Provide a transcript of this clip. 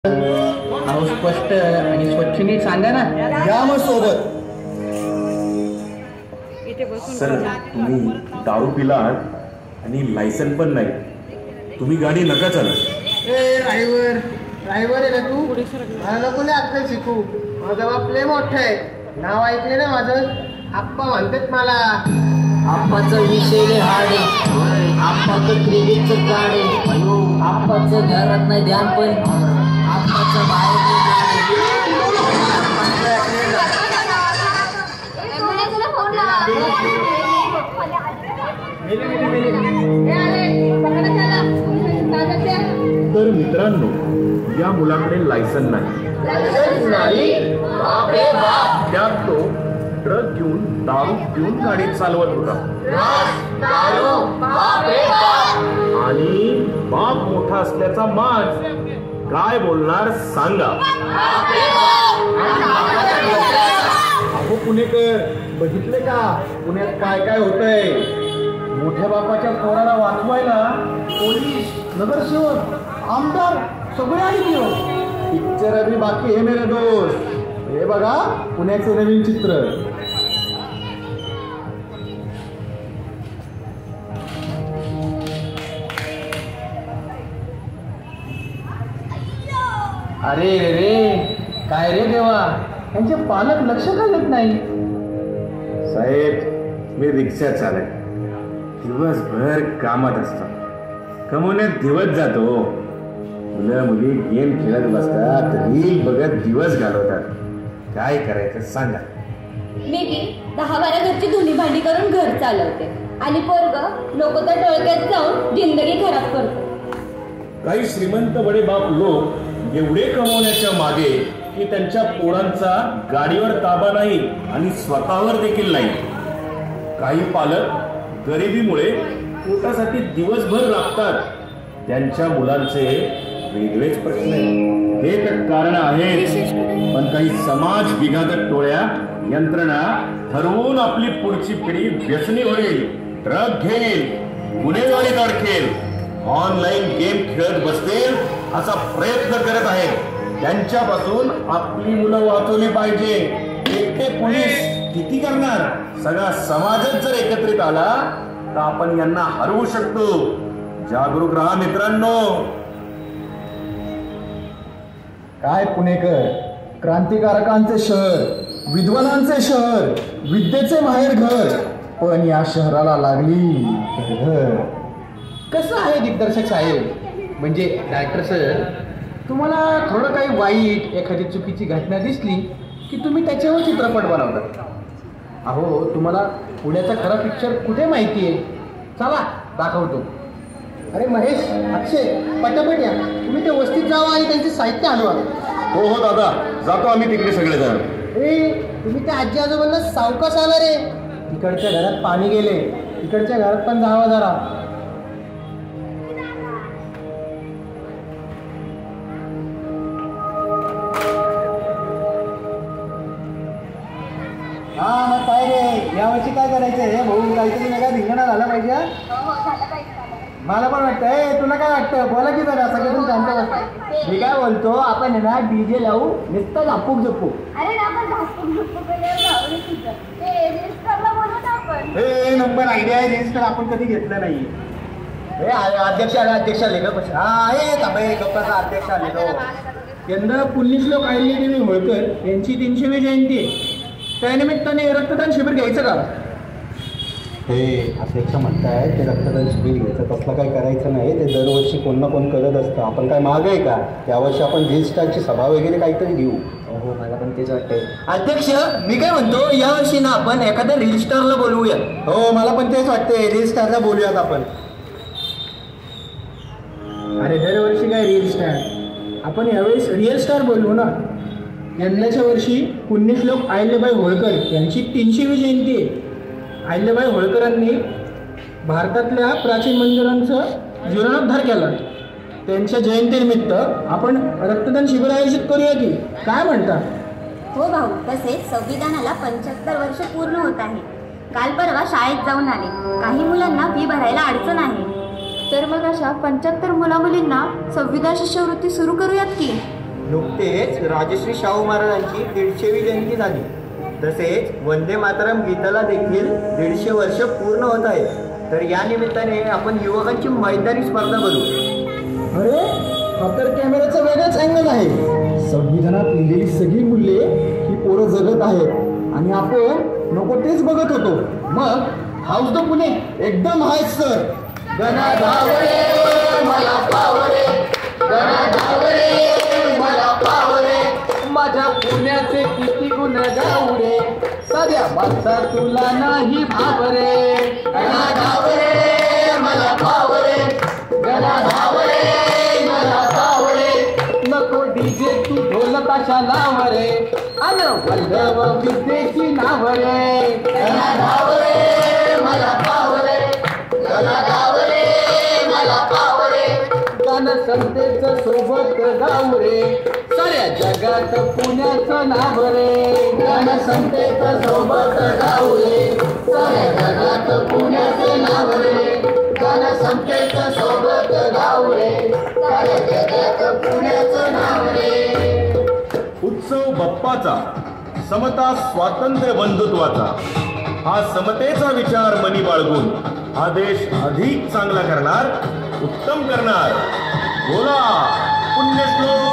अहो स्पष्ट आणि स्वच्छ नीट सांगा ना. या मग सोबत. सर तुम्ही दारू पिलात आणि लायसन पण नाही, तुम्ही गाडी नका चालू. ड्रायव्हर आहे ना तू. मला नको लय अक्कल शिकू. माझा बाप लय मोठा आहे. नाव ऐकले ना माझं, आप्पा म्हणतात मला. आप्पाचं विषय हाड आहे, आप्पाचं क्रेडिटचं कार्ड आहे, आप्पाचं घरात नाही ध्यान पण आप्पाचं बाहेर तर मित्रांनो, या मुलाकडे लायसन नाही, त्यात तो ट्रक घेऊन दारू पिऊन गाडी चालवत होता. आणि बाप मोठा असल्याचा मान. काय बोलणार सांगा. अहो पुणेकर, बघितले का पुण्यात काय काय होतंय. मोठ्या बापाच्या पोराला वाचवायला पोलीस, नगरसेवक, आमदार सगळे आले. पिक्चर अभी बाकी हे मेरे दोस्त. हे बघा पुण्याचे नवीन चित्र. अरे रे रे, काय रे देवा, त्यांचे पालक लक्ष का देत नाही. साहेब मी रिक्षा चालक, दिवसभर कामात असतो, कमवण्यात दिवस जातो. मुलं मुली गेम खेळत बसतात, रील बघत दिवस घालवतात. काय करायचं सांगा. मी 10-12 घरची धुणी भांडी करून घर चालवते आणि पोरग नको तर टोळक्यात जाऊन जिंदगी खराब करतो. काही श्रीमंत बडे बाप लोक एवढे कमवण्याच्या मागे की त्यांच्या पोरांचा गाडीवर ताबा नाही आणि स्वतःवर देखील नाही. काही पालक गरिबीमुळे पोटासाठी दिवसभर राबतात. त्यांच्या मुलांचे वेगळेच प्रश्न आहेत, हे तर कारण आहेत. पण काही समाज विघातक टोळ्या, यंत्रणा ठरवून आपली पुढची पिढी व्यसनी होईल, ड्रग घेईल, गुन्हेगारीत अडकेल, ऑनलाईन गेम खेळत बसतील असा प्रयत्न करत आहेत. त्यांच्यापासून आपली मुलं वाचवली पाहिजे. एकटे पोलीस किती करणार. सगळा समाजच जर एकत्रित आला तर आपण यांना हरवू शकतो. जागरूक राहा मित्रांनो. काय पुणेकर, क्रांतिकारकांचे शहर, विद्वानांचे शहर, विद्येचे माहेर घर, पण या शहराला लागली घर. कसं आहे दिग्दर्शक साहेब, म्हणजे डायरेक्टर सर, तुम्हाला थोडं काही वाईट, एखादी चुकीची घटना दिसली की तुम्ही त्याच्यावर चित्रपट बनवतात. अहो तुम्हाला पुण्याचा खरा पिक्चर कुठे माहिती आहे. चला दाखवतो. अरे महेश, अक्षय, पटापट या. तुम्ही त्या वस्तीत जावा आणि त्यांचे साहित्य आणवा. हो हो दादा, जातो आम्ही तिकडे सगळेजण. तुम्ही त्या आजी आजोबांना सावकाश आला रे. तिकडच्या घरात पाणी गेले, तिकडच्या घरात पण जावा जरा. हा मग काय रे, यावर्षी काय करायचंय हे भाऊ, काहीतरी वेगळा धिंगाणा झाला पाहिजे. मला पण वाटतंय. तुला काय वाटतं, बोला की जरा, सगळं शांत. मी काय बोलतो, आपण ना डीजे लावू, नुसतं झापूक झोपू. हे नंबर आयडिया आहे. रजिस्टर आपण कधी घेतलं नाही. हे अध्यक्ष आले, अध्यक्ष आले का? हा हे ताबाई गप्पाचा अध्यक्ष आले तो. यंदा पुण्यश्लोक अहिल्यादेवी होळकर यांची 300वी जयंती आहे. त्यानिमित्ताने रक्तदान शिबिर घ्यायचं का? हे अध्यक्ष म्हणताय ते रक्तदान शिबिर घ्यायचं, तसलं काही करायचं नाही. ते दरवर्षी कोण ना कोण करत असतं. आपण काय माग आहे का? यावर्षी आपण रील स्टारची सभा वगैरे काहीतरी घेऊ. हो मला पण तेच वाटतंय. अध्यक्ष मी काय म्हणतो, यावर्षी ना आपण एखाद्या रील स्टारला बोलवूया. हो मला पण तेच वाटतंय, रील स्टारला बोलूयात आपण. अरे दरवर्षी काय रील स्टार, आपण यावेळेस रिअल स्टार बोलवू ना. यंदाच्या वर्षी पुण्यश्लोक अहिल्याबाई होळकर यांची 300वी जयंती आहे. अहिल्याबाई होळकरांनी भारतातल्या प्राचीन मंदिरांचा जीर्णोद्धार केला. त्यांच्या जयंतीनिमित्त आपण रक्तदान शिबिर आयोजित करूया की काय म्हणता? हो भाऊ, तसेच संविधानाला 75 वर्ष पूर्ण होत आहे. काल परवा शाळेत जाऊन आले. काही मुलांना फी भरायला अडचण आहे. तर मग अशा 75 मुलामुलींना संविधान शिष्यवृत्ती सुरू करूयात की. नुकतेच राजश्री शाहू महाराजांची 150वी जयंती झाली. तसेच वंदे मातरम गीताला देखील 150 वर्ष पूर्ण होत आहे. तर या निमित्ताने आपण युवकांची मैदानी स्पर्धा करू. अरे हा तर कॅमेऱ्याचा वेगळाच अँगल आहे. संविधानात लिहिलेली सगळी मूल्ये ही पोरं जगत आहेत आणि आपण नको तेच बघत होतो. मग हाऊस द पुणे एकदम आहे सर. गणा धावरे मला पावरे, गणा धावरे मला पावरे, माझ्या पुण्याचे किती गुण गावरे, साध्या माणसा तुला नाही भावरे. गणा धावरे मला पावरे, गणा धावरे मला पावरे, नको डीजे तू ढोल ताशा लावरे, आन वल्लभ विद्येची नावरे. गणा धावरे मला पावरे, गणा धावरे मला पावरे, गाणं संतेच सोबत गावरे, साऱ्या जगात पुण्याचं नाव रे. गाणं संतेच सोबत गावरे, साऱ्या जगात पुण्याचं नाव रे. गाणं संतेच सोबत गावरे, साऱ्या जगात पुण्याचं नाव रे. उत्सव बाप्पाचा, समता स्वातंत्र्य बंधुत्वाचा, हा समतेचा विचार मनी बाळगून हा देश अधिक चांगला करणार, उत्तम करणार. बोला पुण्यश्लोक